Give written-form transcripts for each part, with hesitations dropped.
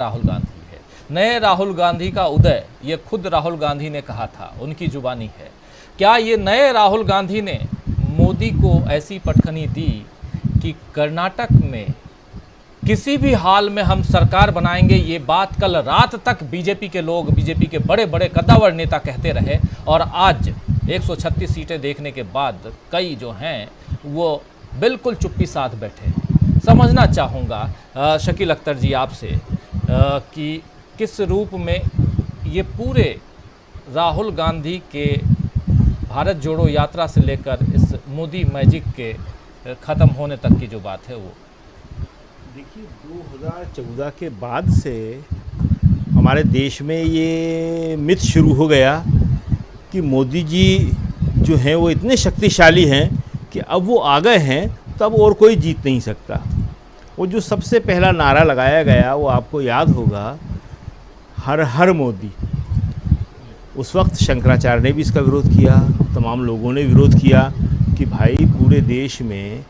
राहुल गांधी है। नए राहुल गांधी का उदय ये खुद राहुल गांधी ने कहा था, उनकी जुबानी है। क्या ये नए राहुल गांधी ने मोदी को ऐसी पटखनी दी कि कर्नाटक में किसी भी हाल में हम सरकार बनाएंगे, ये बात कल रात तक बीजेपी के लोग, बीजेपी के बड़े बड़े कद्दावर नेता कहते रहे, और आज 136 सीटें देखने के बाद कई जो हैं वो बिल्कुल चुप्पी साध बैठे। समझना चाहूँगा शकील अख्तर जी आपसे कि किस रूप में ये पूरे राहुल गांधी के भारत जोड़ो यात्रा से लेकर इस मोदी मैजिक के ख़त्म होने तक की जो बात है वो। देखिए, 2014 के बाद से हमारे देश में ये मिथ शुरू हो गया कि मोदी जी जो हैं वो इतने शक्तिशाली हैं कि अब वो आ गए हैं तो अब और कोई जीत नहीं सकता। वो जो सबसे पहला नारा लगाया गया वो आपको याद होगा, हर हर मोदी। उस वक्त शंकराचार्य ने भी इसका विरोध किया, तमाम लोगों ने विरोध किया कि भाई पूरे देश में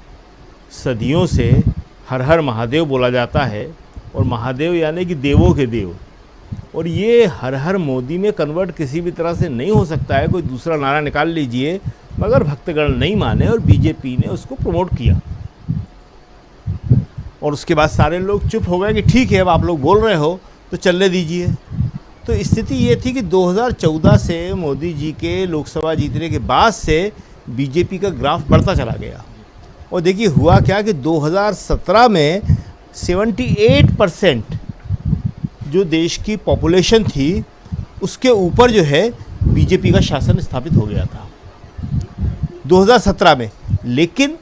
सदियों से हर हर महादेव बोला जाता है, और महादेव यानी कि देवों के देव, और ये हर हर मोदी में कन्वर्ट किसी भी तरह से नहीं हो सकता है। कोई दूसरा नारा निकाल लीजिए, मगर भक्तगण नहीं माने और बीजेपी ने उसको प्रमोट किया, और उसके बाद सारे लोग चुप हो गए कि ठीक है, अब आप लोग बोल रहे हो तो चलने दीजिए। तो स्थिति ये थी कि 2014 से मोदी जी के लोकसभा जीतने के बाद से बीजेपी का ग्राफ बढ़ता चला गया, और देखिए हुआ क्या कि 2017 में 78% जो देश की पॉपुलेशन थी उसके ऊपर जो है बीजेपी का शासन स्थापित हो गया था 2017 में। लेकिन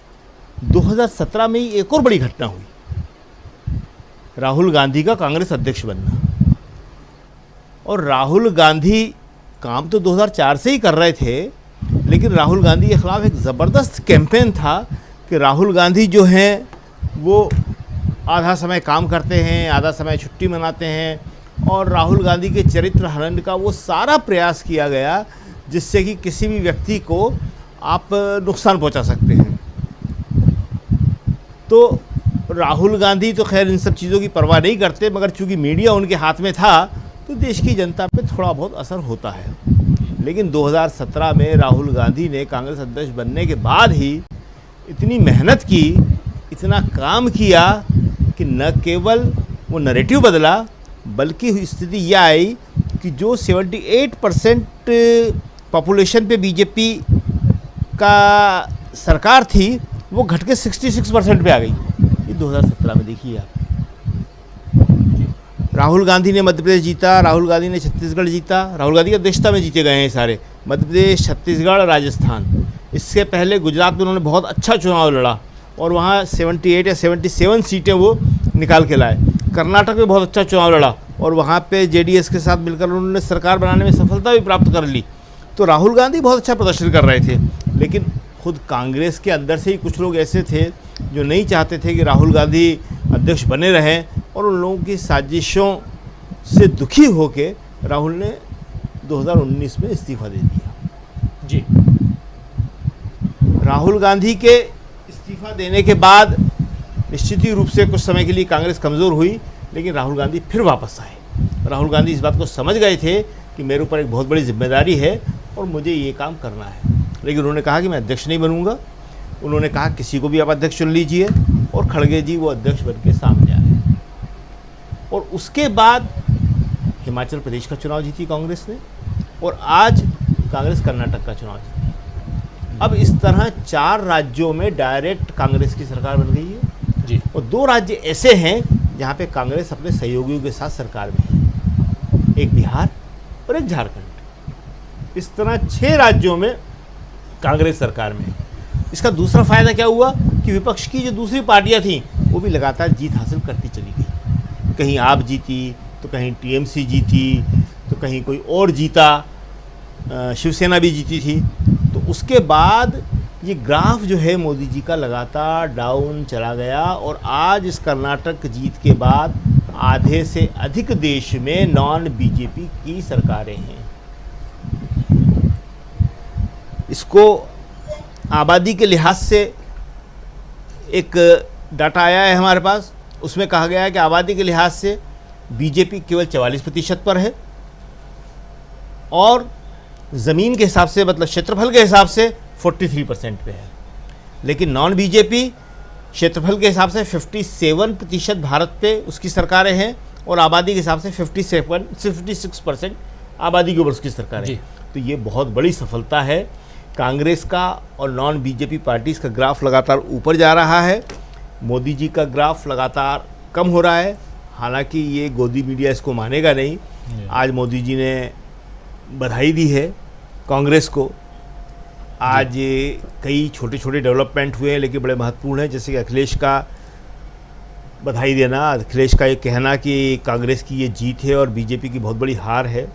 2017 में ही एक और बड़ी घटना हुई, राहुल गांधी का कांग्रेस अध्यक्ष बनना। और राहुल गांधी काम तो 2004 से ही कर रहे थे, लेकिन राहुल गांधी के खिलाफ एक ज़बरदस्त कैंपेन था कि राहुल गांधी जो हैं वो आधा समय काम करते हैं, आधा समय छुट्टी मनाते हैं, और राहुल गांधी के चरित्र हनन का वो सारा प्रयास किया गया जिससे कि किसी भी व्यक्ति को आप नुकसान पहुंचा सकते हैं। तो राहुल गांधी तो खैर इन सब चीज़ों की परवाह नहीं करते, मगर चूंकि मीडिया उनके हाथ में था तो देश की जनता पे थोड़ा बहुत असर होता है। लेकिन 2017 में राहुल गांधी ने कांग्रेस अध्यक्ष बनने के बाद ही इतनी मेहनत की, इतना काम किया कि न केवल वो नैरेटिव बदला, बल्कि स्थिति यह आई कि जो 78% पॉपुलेशन पे बीजेपी का सरकार थी वो घट के 66% पे आ गई। ये 2017 में देखिए आप। राहुल गांधी ने मध्य प्रदेश जीता, राहुल गांधी ने छत्तीसगढ़ जीता, राहुल गांधी की अध्यक्षता में जीते गए हैं सारे, मध्य प्रदेश, छत्तीसगढ़, राजस्थान। इससे पहले गुजरात में उन्होंने बहुत अच्छा चुनाव लड़ा और वहाँ 78 या 77 सीटें वो निकाल के लाए। कर्नाटक में बहुत अच्छा चुनाव लड़ा और वहाँ पे जेडीएस के साथ मिलकर उन्होंने सरकार बनाने में सफलता भी प्राप्त कर ली। तो राहुल गांधी बहुत अच्छा प्रदर्शन कर रहे थे, लेकिन खुद कांग्रेस के अंदर से ही कुछ लोग ऐसे थे जो नहीं चाहते थे कि राहुल गांधी अध्यक्ष बने रहें, और उन लोगों की साजिशों से दुखी होकर राहुल ने 2019 में इस्तीफा दे दिया। जी, राहुल गांधी के इस्तीफा देने के बाद निश्चित ही रूप से कुछ समय के लिए कांग्रेस कमज़ोर हुई, लेकिन राहुल गांधी फिर वापस आए। राहुल गांधी इस बात को समझ गए थे कि मेरे ऊपर एक बहुत बड़ी जिम्मेदारी है और मुझे ये काम करना है, लेकिन उन्होंने कहा कि मैं अध्यक्ष नहीं बनूंगा। उन्होंने कहा किसी को भी आप अध्यक्ष चुन लीजिए, और खड़गे जी वो अध्यक्ष बन के सामने आए। और उसके बाद हिमाचल प्रदेश का चुनाव जीती कांग्रेस ने, और आज कांग्रेस कर्नाटक का चुनाव जीती। अब इस तरह 4 राज्यों में डायरेक्ट कांग्रेस की सरकार बन गई है जी, और 2 राज्य ऐसे हैं जहाँ पे कांग्रेस अपने सहयोगियों के साथ सरकार में है, एक बिहार और एक झारखंड। इस तरह 6 राज्यों में कांग्रेस सरकार में है। इसका दूसरा फ़ायदा क्या हुआ कि विपक्ष की जो दूसरी पार्टियां थीं वो भी लगातार जीत हासिल करती चली गई। कहीं आप जीती तो कहीं टीएमसी जीती तो कहीं कोई और जीता, शिवसेना भी जीती थी। तो उसके बाद ये ग्राफ जो है मोदी जी का लगातार डाउन चला गया, और आज इस कर्नाटक जीत के बाद आधे से अधिक देश में नॉन बीजेपी की सरकारें हैं। इसको आबादी के लिहाज से एक डाटा आया है हमारे पास, उसमें कहा गया है कि आबादी के लिहाज से बीजेपी केवल 44% पर है और ज़मीन के हिसाब से मतलब क्षेत्रफल के हिसाब से 43% पे है। लेकिन नॉन बीजेपी क्षेत्रफल के हिसाब से 57% भारत पे उसकी सरकारें हैं और आबादी के हिसाब से 56% आबादी के ऊपर उसकी सरकारें हैं। तो ये बहुत बड़ी सफलता है कांग्रेस का और नॉन बीजेपी पार्टीज़ का ग्राफ लगातार ऊपर जा रहा है। मोदी जी का ग्राफ लगातार कम हो रहा है। हालांकि ये गोदी मीडिया इसको मानेगा नहीं। आज मोदी जी ने बधाई दी है कांग्रेस को। आज कई छोटे छोटे डेवलपमेंट हुए हैं लेकिन बड़े महत्वपूर्ण हैं, जैसे कि अखिलेश का बधाई देना, अखिलेश का ये कहना कि कांग्रेस की ये जीत है और बीजेपी की बहुत बड़ी हार है।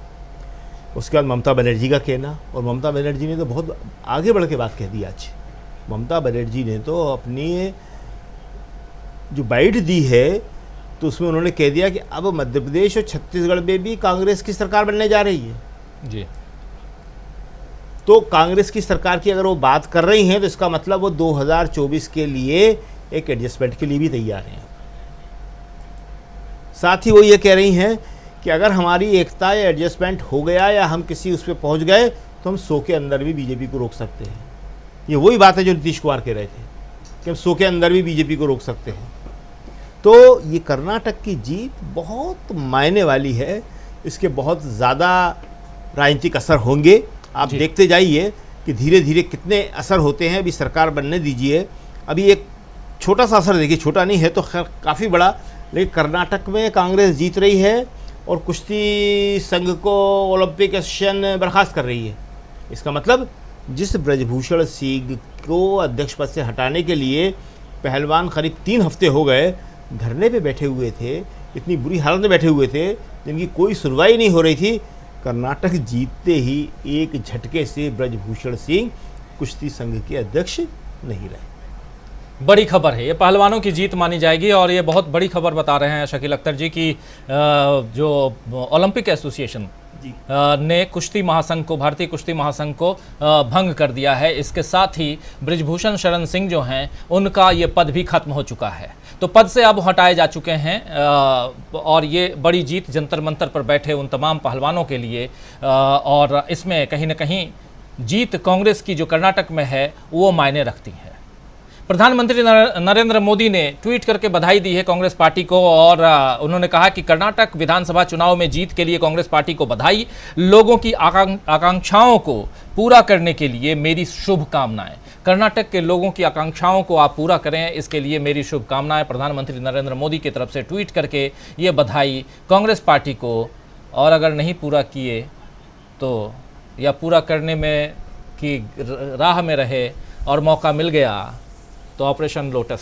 उसके बाद ममता बनर्जी का कहना, और ममता बनर्जी ने तो बहुत आगे बढ़ के बात कह दी। आज ममता बनर्जी ने तो अपनी जो बाइट दी है तो उसमें उन्होंने कह दिया कि अब मध्य प्रदेश और छत्तीसगढ़ में भी कांग्रेस की सरकार बनने जा रही है जी। तो कांग्रेस की सरकार की अगर वो बात कर रही हैं तो इसका मतलब वो 2024 के लिए एक एडजस्टमेंट के लिए भी तैयार हैं। साथ ही वो ये कह रही हैं कि अगर हमारी एकता या एडजस्टमेंट हो गया या हम किसी उस पर पहुँच गए तो हम 100 के अंदर भी बीजेपी को रोक सकते हैं। ये वही बात है जो नीतीश कुमार कह रहे थे कि हम 100 के अंदर भी बीजेपी को रोक सकते हैं। तो ये कर्नाटक की जीत बहुत मायने वाली है। इसके बहुत ज़्यादा राजनीतिक असर होंगे। आप देखते जाइए कि धीरे धीरे कितने असर होते हैं। अभी सरकार बनने दीजिए, अभी एक छोटा सा असर देखिए, छोटा नहीं है तो खैर काफ़ी बड़ा, लेकिन कर्नाटक में कांग्रेस जीत रही है और कुश्ती संघ को ओलंपिक एसोसिएशन बर्खास्त कर रही है। इसका मतलब जिस ब्रजभूषण सिंह को अध्यक्ष पद से हटाने के लिए पहलवान करीब 3 हफ्ते हो गए धरने पे बैठे हुए थे, इतनी बुरी हालत में बैठे हुए थे जिनकी कोई सुनवाई नहीं हो रही थी, कर्नाटक जीतते ही एक झटके से ब्रजभूषण सिंह कुश्ती संघ के अध्यक्ष नहीं रहे। बड़ी खबर है, ये पहलवानों की जीत मानी जाएगी। और ये बहुत बड़ी खबर बता रहे हैं शकील अख्तर जी की जो ओलंपिक एसोसिएशन ने कुश्ती महासंघ को, भारतीय कुश्ती महासंघ को भंग कर दिया है। इसके साथ ही बृजभूषण शरण सिंह जो हैं उनका ये पद भी खत्म हो चुका है। तो पद से अब हटाए जा चुके हैं और ये बड़ी जीत जंतर मंतर पर बैठे उन तमाम पहलवानों के लिए। और इसमें कहीं ना कहीं जीत कांग्रेस की जो कर्नाटक में है वो मायने रखती है। प्रधानमंत्री नरेंद्र मोदी ने ट्वीट करके बधाई दी है कांग्रेस पार्टी को और उन्होंने कहा कि कर्नाटक विधानसभा चुनाव में जीत के लिए कांग्रेस पार्टी को बधाई। लोगों की आकांक्षाओं को पूरा करने के लिए मेरी शुभकामनाएं। कर्नाटक के लोगों की आकांक्षाओं को आप पूरा करें, इसके लिए मेरी शुभकामनाएं। प्रधानमंत्री नरेंद्र मोदी की तरफ से ट्वीट करके ये बधाई कांग्रेस पार्टी को। और अगर नहीं पूरा किए तो या पूरा करने में की राह में रहे और मौका मिल गया तो ऑपरेशन लोटस